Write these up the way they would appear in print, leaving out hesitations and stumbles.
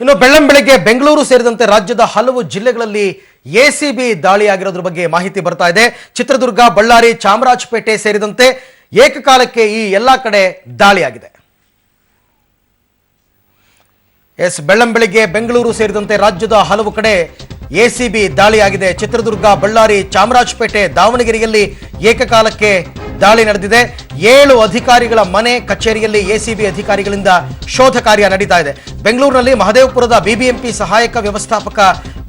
ಇನ್ನು ಬೆಳ್ಳಂಬೆಳಗ್ಗೆ ಬೆಂಗಳೂರು ಸೇರಿದಂತೆ ರಾಜ್ಯದ ಹಲವು ಜಿಲ್ಲೆಗಳಲ್ಲಿ ಎಸಿಬಿ ದಾಳಿಯಾಗಿರೋದ್ರ ಬಗ್ಗೆ ಮಾಹಿತಿ ಬರ್ತಾ ಇದೆ. ಚಿತ್ರದುರ್ಗ, ಬಳ್ಳಾರಿ, ಚಾಮರಾಜಪೇಟೆ ಸೇರಿದಂತೆ ಏಕಕಾಲಕ್ಕೆ ಈ ಎಲ್ಲಾ ಕಡೆ ದಾಳಿಯಾಗಿದೆ. ಬೆಳ್ಳಂಬೆಳಗ್ಗೆ ಬೆಂಗಳೂರು ಸೇರಿದಂತೆ ರಾಜ್ಯದ ಹಲವು ಕಡೆ ಎಸಿಬಿ ದಾಳಿಯಾಗಿದೆ. ಚಿತ್ರದುರ್ಗ, ಬಳ್ಳಾರಿ, ಚಾಮರಾಜಪೇಟೆ, ದಾವಣಗೆರೆಯಲ್ಲಿ ಏಕಕಾಲಕ್ಕೆ ದಾಳಿ ನಡೆದಿದೆ. 7 ಅಧಿಕಾರಿಗಳ ಮನೆ, ಕಚೇರಿಯಲ್ಲಿ ಎಸಿಬಿ ಅಧಿಕಾರಿಗಳಿಂದ ಶೋಧ ಕಾರ್ಯ ನಡೀತಾ ಇದೆ. ಬೆಂಗಳೂರಿನಲ್ಲಿ ಮಹದೇವಪುರದ ಬಿಬಿಎಂಪಿ ಸಹಾಯಕ ವ್ಯವಸ್ಥಾಪಕ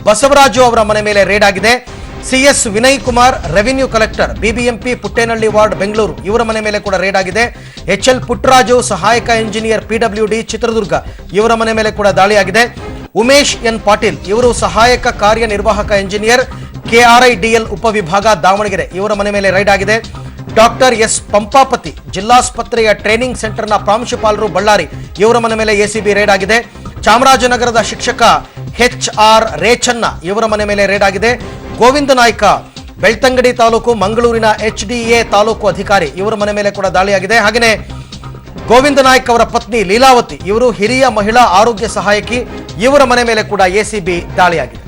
ಬಸವರಾಜು ಅವರ ಮನೆ ಮೇಲೆ ರೇಡ್ ಆಗಿದೆ. CS Vinay Kumar, revenue collector, BBMP Puttenahalli ward, Bengaluru, ಇವರ ಮನೆ ಮೇಲೆ ಕೂಡ ರೇಡ್ ಆಗಿದೆ. ಎಚ್ಎಲ್ ಪುಟ್ಟರಾಜು, ಸಹಾಯಕ ಇಂಜಿನಿಯರ್, ಪಿಡಬ್ಲ್ಯೂಡಿ, ಚಿತ್ರದುರ್ಗ, ಇವರ ಮನೆ ಮೇಲೆ ಕೂಡ ದಾಳಿಯಾಗಿದೆ. ಉಮೇಶ್ ಎನ್ ಪಾಟೀಲ್, ಇವರು ಸಹಾಯಕ ಕಾರ್ಯನಿರ್ವಾಹಕ ಇಂಜಿನಿಯರ್, ಕೆಆರ್ಐಡಿಎಲ್ ಉಪವಿಭಾಗ, ದಾವಣಗೆರೆ, ಇವರ ಮನೆ ಮೇಲೆ ರೈಡ್ ಆಗಿದೆ. ಡಾಕ್ಟರ್ ಎಸ್ ಪಂಪಾಪತಿ, ಜಿಲ್ಲಾಸ್ಪತ್ರೆಯ ಟ್ರೈನಿಂಗ್ ಸೆಂಟರ್ನ ಪ್ರಾಂಶುಪಾಲರು, ಬಳ್ಳಾರಿ, ಇವರ ಮನೆ ಮೇಲೆ ಎಸಿಬಿ ರೇಡ್ ಆಗಿದೆ. ಚಾಮರಾಜನಗರದ ಶಿಕ್ಷಕ ಎಚ್ಆರ್ ರೇಚನ್ನ, ಇವರ ಮನೆ ಮೇಲೆ ರೇಡ್ ಆಗಿದೆ. ಗೋವಿಂದ ನಾಯ್ಕ, ಬೆಳ್ತಂಗಡಿ ತಾಲೂಕು, ಮಂಗಳೂರಿನ ಎಚ್ಡಿಎ ತಾಲೂಕು ಅಧಿಕಾರಿ, ಇವರ ಮನೆ ಮೇಲೆ ಕೂಡ ದಾಳಿಯಾಗಿದೆ. ಹಾಗೆಯೇ ಗೋವಿಂದ ನಾಯ್ಕ ಅವರ ಪತ್ನಿ ಲೀಲಾವತಿ, ಇವರು ಹಿರಿಯ ಮಹಿಳಾ ಆರೋಗ್ಯ ಸಹಾಯಕಿ, ಇವರ ಮನೆ ಮೇಲೆ ಕೂಡ ಎಸಿಬಿ ದಾಳಿಯಾಗಿದೆ.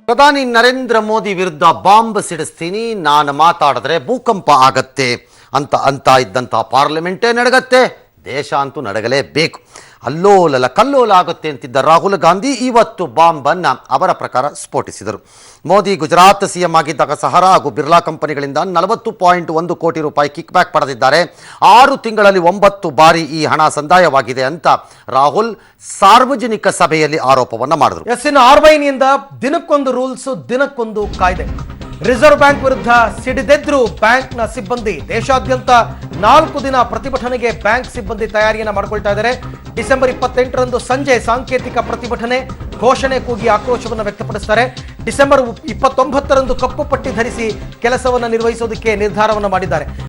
ಪ್ರಧಾನಿ ನರೇಂದ್ರ ಮೋದಿ ವಿರುದ್ಧ ಬಾಂಬ್ ಸಿಡಿಸ್ತೀನಿ, ನಾನು ಮಾತಾಡಿದ್ರೆ ಭೂಕಂಪ ಆಗತ್ತೆ ಅಂತ ಇದ್ದಂಥ ಪಾರ್ಲಿಮೆಂಟೇ ನಡಗತ್ತೆ, ದೇಶ ಅಂತೂ ನಡಗಲೇಬೇಕು. ಅಲ್ಲೋಲಲ ಕಲ್ಲೋಲ ಆಗುತ್ತೆ ಅಂತಿದ್ದ ರಾಹುಲ್ ಗಾಂಧಿ ಇವತ್ತು ಬಾಂಬನ್ನು ಅವರ ಪ್ರಕಾರ ಸ್ಫೋಟಿಸಿದರು. ಮೋದಿ ಗುಜರಾತ್ ಸಿಎಂ ಆಗಿದ್ದಾಗ ಸಹರಾ ಹಾಗೂ ಬಿರ್ಲಾ ಕಂಪನಿಗಳಿಂದ 40.1 ಕೋಟಿ ರೂಪಾಯಿ ಕಿಕ್ ಬ್ಯಾಕ್ ಪಡೆದಿದ್ದಾರೆ. 6 ತಿಂಗಳಲ್ಲಿ 9 ಬಾರಿ ಈ ಹಣ ಸಂದಾಯವಾಗಿದೆ ಅಂತ ರಾಹುಲ್ ಸಾರ್ವಜನಿಕ ಸಭೆಯಲ್ಲಿ ಆರೋಪವನ್ನು ಮಾಡಿದರು. ಇನ್ನು ಆರ್ಬಿಐನಿಂದ ದಿನಕ್ಕೊಂದು ರೂಲ್ಸ್, ದಿನಕ್ಕೊಂದು ಕಾಯ್ದೆ. ರಿಸರ್ವ್ ಬ್ಯಾಂಕ್ ವಿರುದ್ಧ ಸಿಡಿದೆದ್ರು ಬ್ಯಾಂಕ್ನ ಸಿಬ್ಬಂದಿ. ದೇಶಾದ್ಯಂತ 4 ದಿನ ಪ್ರತಿಭಟನೆಗೆ ಬ್ಯಾಂಕ್ ಸಿಬ್ಬಂದಿ ತಯಾರಿಯನ್ನು ಮಾಡಿಕೊಳ್ತಾ ಇದ್ದಾರೆ. ಡಿಸೆಂಬರ್ 28ರಂದು ಸಂಜೆ ಸಾಂಕೇತಿಕ ಪ್ರತಿಭಟನೆ, ಘೋಷಣೆ ಕೂಗಿ ಆಕ್ರೋಶವನ್ನು ವ್ಯಕ್ತಪಡಿಸುತ್ತಾರೆ. ಡಿಸೆಂಬರ್ 29ರಂದು ಕಪ್ಪು ಪಟ್ಟಿ ಧರಿಸಿ ಕೆಲಸವನ್ನು ನಿರ್ವಹಿಸೋದಕ್ಕೆ ನಿರ್ಧಾರವನ್ನು ಮಾಡಿದ್ದಾರೆ.